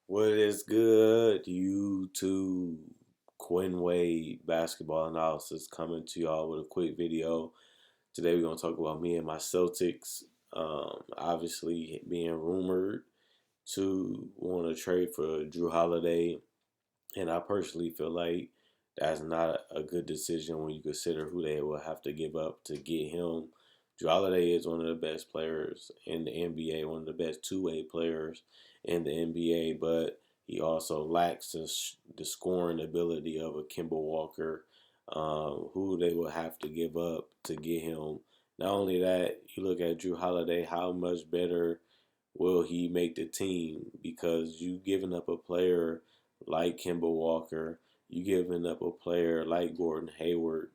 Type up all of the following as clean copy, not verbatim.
What is good, YouTube? Quinn Wade basketball analysis coming to y'all with a quick video. Today we're gonna talk about me and my Celtics. Obviously being rumored to want to trade for Jrue Holiday, and I personally feel like that's not a good decision when you consider who they will have to give up to get him. Jrue Holiday is one of the best players in the NBA, one of the best two-way players in the NBA, but he also lacks the scoring ability of a Kemba Walker, who they will have to give up to get him. Not only that, you look at Jrue Holiday, how much better will he make the team? Because you giving up a player like Kemba Walker, you giving up a player like Gordon Hayward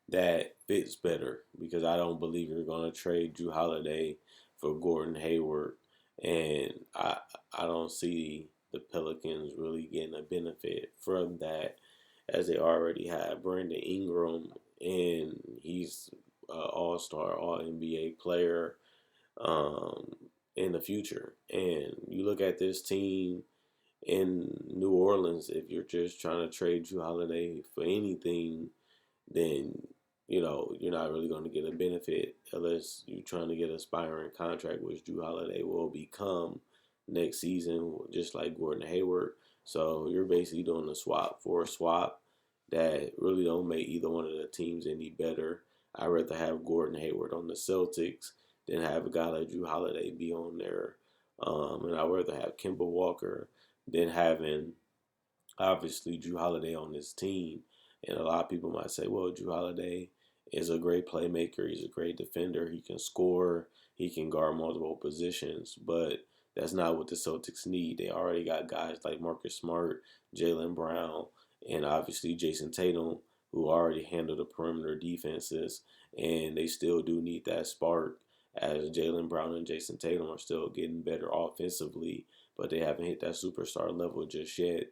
that fits better, because I don't believe you're going to trade Jrue Holiday for Gordon Hayward, and I don't see the Pelicans really getting a benefit from that, as they already have Brandon Ingram, and he's an All-Star, All NBA player um, in the future. And you look at this team in New Orleans, if you're just trying to trade Jrue Holiday for anything, then you're not really going to get a benefit unless you're trying to get an aspiring contract, which Jrue Holiday will become next season, just like Gordon Hayward. So you're basically doing a swap for a swap that really don't make either one of the teams any better. I'd rather have Gordon Hayward on the Celtics than have a guy like Jrue Holiday be on there. And I'd rather have Kemba Walker than having, obviously, Jrue Holiday on this team. And a lot of people might say, well, Jrue Holiday is a great playmaker. He's a great defender. He can score. He can guard multiple positions. But that's not what the Celtics need. They already got guys like Marcus Smart, Jaylen Brown, and obviously Jason Tatum, who already handle the perimeter defenses. And they still do need that spark, as Jaylen Brown and Jason Tatum are still getting better offensively, but they haven't hit that superstar level just yet.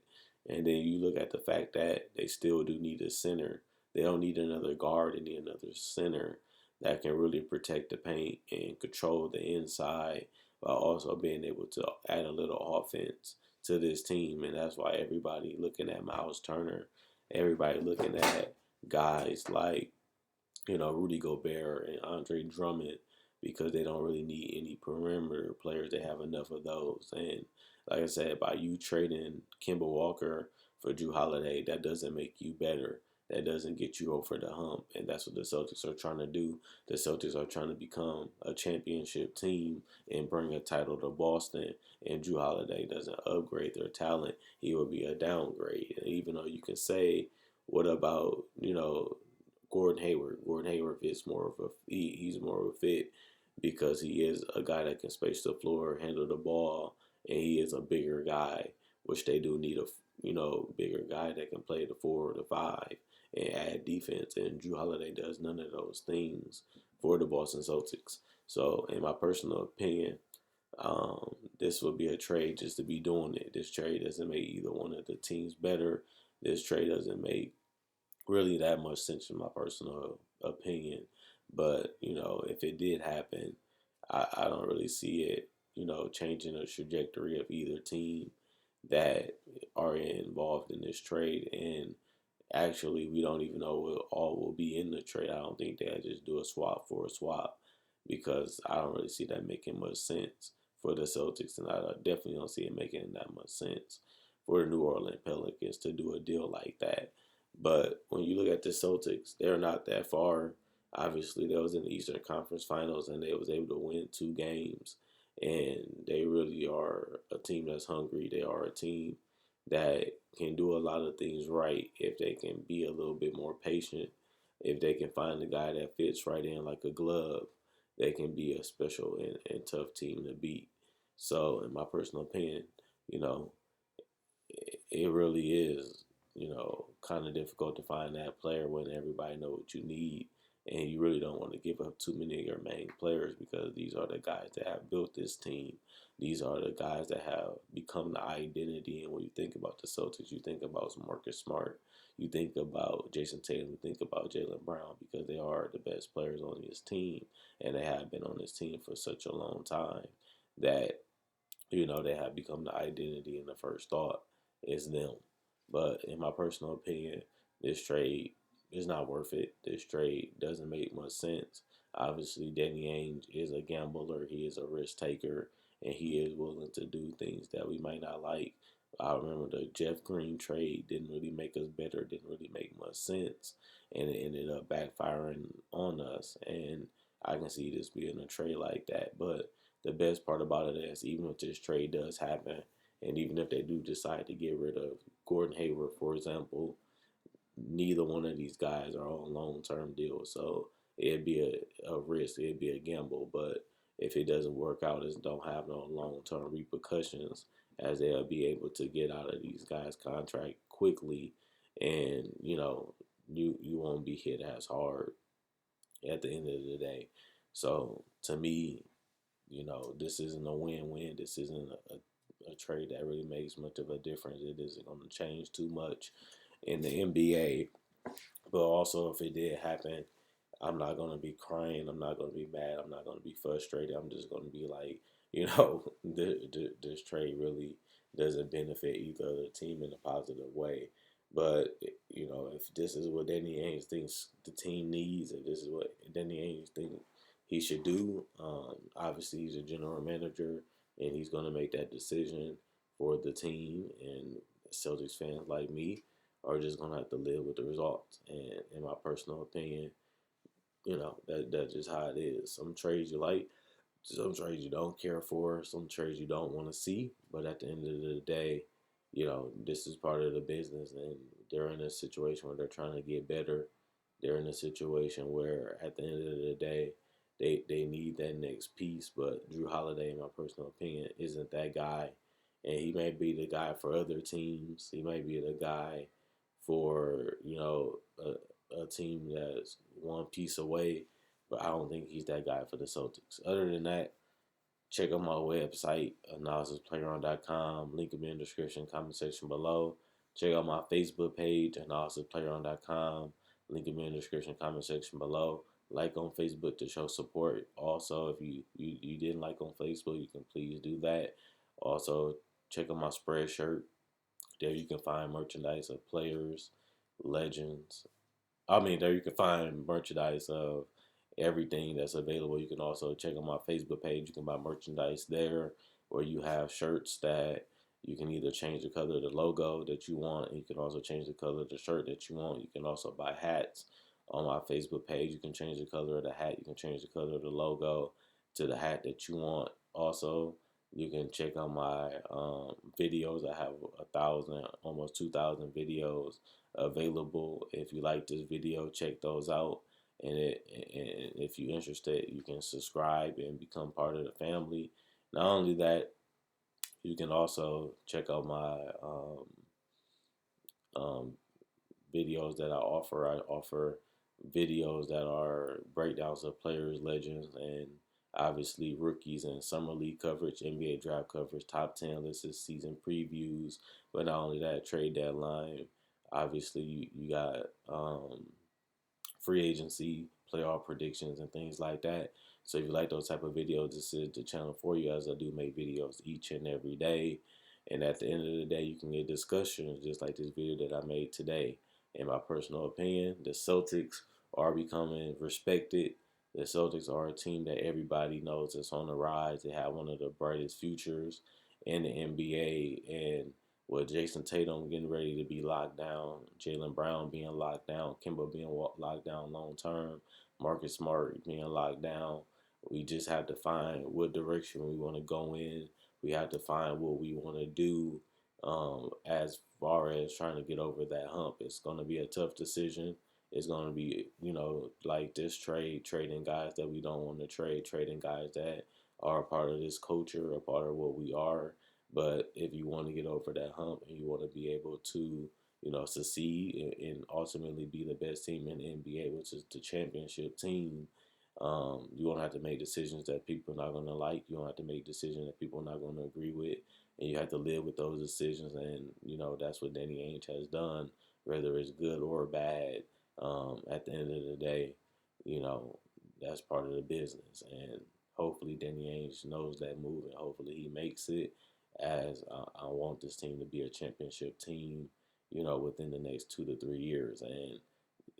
And then you look at the fact that they still do need a center. They don't need another guard, they need another center that can really protect the paint and control the inside, while also being able to add a little offense to this team. And that's why everybody looking at Miles Turner, everybody looking at guys like, Rudy Gobert and Andre Drummond, because they don't really need any perimeter players. They have enough of those. And like I said, by you trading Kemba Walker for Jrue Holiday, that doesn't make you better. That doesn't get you over the hump. And that's what the Celtics are trying to do. The Celtics are trying to become a championship team and bring a title to Boston. And Jrue Holiday doesn't upgrade their talent. He will be a downgrade. And even though you can say, what about, Gordon Hayward? Gordon Hayward is more of he's more of a fit, because he is a guy that can space the floor, handle the ball, and he is a bigger guy, which they do need a bigger guy that can play the 4 or the 5 and add defense. And Jrue Holiday does none of those things for the Boston Celtics. So, in my personal opinion, this would be a trade just to be doing it. This trade doesn't make either one of the teams better. This trade doesn't make really that much sense in my personal opinion. But, if it did happen, I don't really see it, changing the trajectory of either team that are involved in this trade. And actually, we don't even know what all will be in the trade. I don't think they'll just do a swap for a swap, because I don't really see that making much sense for the Celtics. And I definitely don't see it making that much sense for the New Orleans Pelicans to do a deal like that. But when you look at the Celtics, they're not that far. Obviously, they was in the Eastern Conference Finals, and they was able to win 2 games. And they really are a team that's hungry. They are a team that can do a lot of things right if they can be a little bit more patient. If they can find a guy that fits right in like a glove, they can be a special and tough team to beat. So, in my personal opinion, you know, it really is, kind of difficult to find that player when everybody know what you need, and you really don't want to give up too many of your main players, because these are the guys that have built this team. These are the guys that have become the identity. And when you think about the Celtics, you think about Marcus Smart, you think about Jason Tatum, you think about Jaylen Brown, because they are the best players on this team, and they have been on this team for such a long time that They have become the identity, and the first thought is them. But in my personal opinion, this trade is not worth it. This trade doesn't make much sense. Obviously, Danny Ainge is a gambler. He is a risk taker, and he is willing to do things that we might not like. I remember the Jeff Green trade didn't really make us better, didn't really make much sense, and it ended up backfiring on us. And I can see this being a trade like that. But the best part about it is, even if this trade does happen, and even if they do decide to get rid of Gordon Hayward, for example, neither one of these guys are on long-term deals. So it'd be a risk, it'd be a gamble. But if it doesn't work out, it don't have no long-term repercussions, as they'll be able to get out of these guys' contract quickly, and you won't be hit as hard at the end of the day. So to me, this isn't a win-win. This isn't a trade that really makes much of a difference. It isn't going to change too much in the NBA. But also, if it did happen, I'm not going to be crying. I'm not going to be mad. I'm not going to be frustrated. I'm just going to be like, this trade really doesn't benefit either of the team in a positive way. But, if this is what Danny Ainge thinks the team needs, and this is what Danny Ainge thinks he should do, obviously he's a general manager, and he's going to make that decision for the team. And Celtics fans like me are just going to have to live with the results. And in my personal opinion, that's just how it is. Some trades you like, some trades you don't care for, some trades you don't want to see. But at the end of the day, this is part of the business, and they're in a situation where they're trying to get better. They're in a situation where at the end of the day, they need that next piece. But Jrue Holiday, in my personal opinion, isn't that guy. And he may be the guy for other teams. He may be the guy for, a team that's one piece away. But I don't think he's that guy for the Celtics. Other than that, check out my website, analysisplayground.com. Link in the description, comment section below. Check out my Facebook page, analysisplayground.com. Link in the description, comment section below. Like on Facebook to show support. Also, if you didn't like on Facebook, you can please do that. Also, check out my Spreadshirt. There you can find merchandise of players, legends. There you can find merchandise of everything that's available. You can also check out my Facebook page. You can buy merchandise there, or you have shirts that you can either change the color of the logo that you want, and you can also change the color of the shirt that you want. You can also buy hats on my Facebook page. You can change the color of the hat. You can change the color of the logo to the hat that you want. Also, you can check out my videos. I have 1,000, almost 2,000 videos available. If you like this video, check those out. And if you're interested, you can subscribe and become part of the family. Not only that, you can also check out my um, videos that I offer. I offer videos that are breakdowns of players, legends, and obviously rookies and summer league coverage, NBA draft coverage, top 10 lists, season previews. But not only that, trade deadline. Obviously, you got free agency, playoff predictions, and things like that. So if you like those type of videos, this is the channel for you, as I do make videos each and every day. And at the end of the day, you can get discussions just like this video that I made today. In my personal opinion, the Celtics are becoming respected. The Celtics are a team that everybody knows is on the rise. They have one of the brightest futures in the NBA. And with Jason Tatum getting ready to be locked down, Jaylen Brown being locked down, Kimba being locked down long term, Marcus Smart being locked down, we just have to find what direction we want to go in. We have to find what we want to do as far as trying to get over that hump. It's going to be a tough decision. It's going to be, like this trading guys that we don't want to trade, trading guys that are a part of this culture, a part of what we are. But if you want to get over that hump and you want to be able to, succeed and ultimately be the best team in the NBA, which is the championship team, you won't have to make decisions that people are not going to like. You don't have to make decisions that people are not going to agree with. And you have to live with those decisions. And, that's what Danny Ainge has done, whether it's good or bad. At the end of the day, that's part of the business. And hopefully Danny Ainge knows that move, and hopefully he makes it. as I want this team to be a championship team, within the next 2 to 3 years. And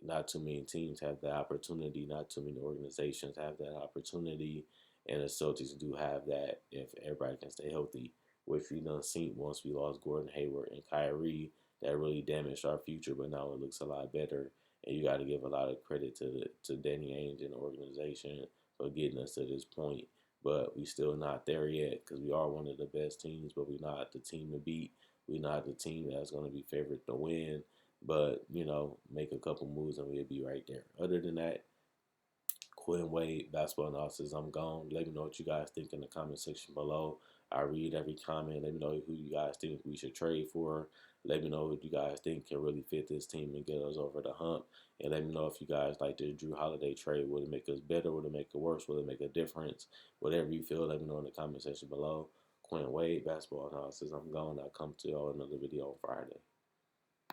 not too many teams have that opportunity. Not too many organizations have that opportunity. And the Celtics do have that if everybody can stay healthy, which we done seen once we lost Gordon Hayward and Kyrie. That really damaged our future, but now it looks a lot better. And you got to give a lot of credit to Danny Ainge and the organization for getting us to this point. But we still not there yet because we are one of the best teams, but we're not the team to beat. We're not the team that's going to be favored to win. But, make a couple moves and we'll be right there. Other than that, Quinn Wade, basketball analysis, I'm gone. Let me know what you guys think in the comment section below. I read every comment. Let me know who you guys think we should trade for. Let me know what you guys think can really fit this team and get us over the hump. And let me know if you guys like the Jrue Holiday trade. Would it make us better? Would it make it worse? Would it make a difference? Whatever you feel, let me know in the comment section below. Quinn Wade, basketball analysis, I'm gone. I'll come to y'all another video on Friday.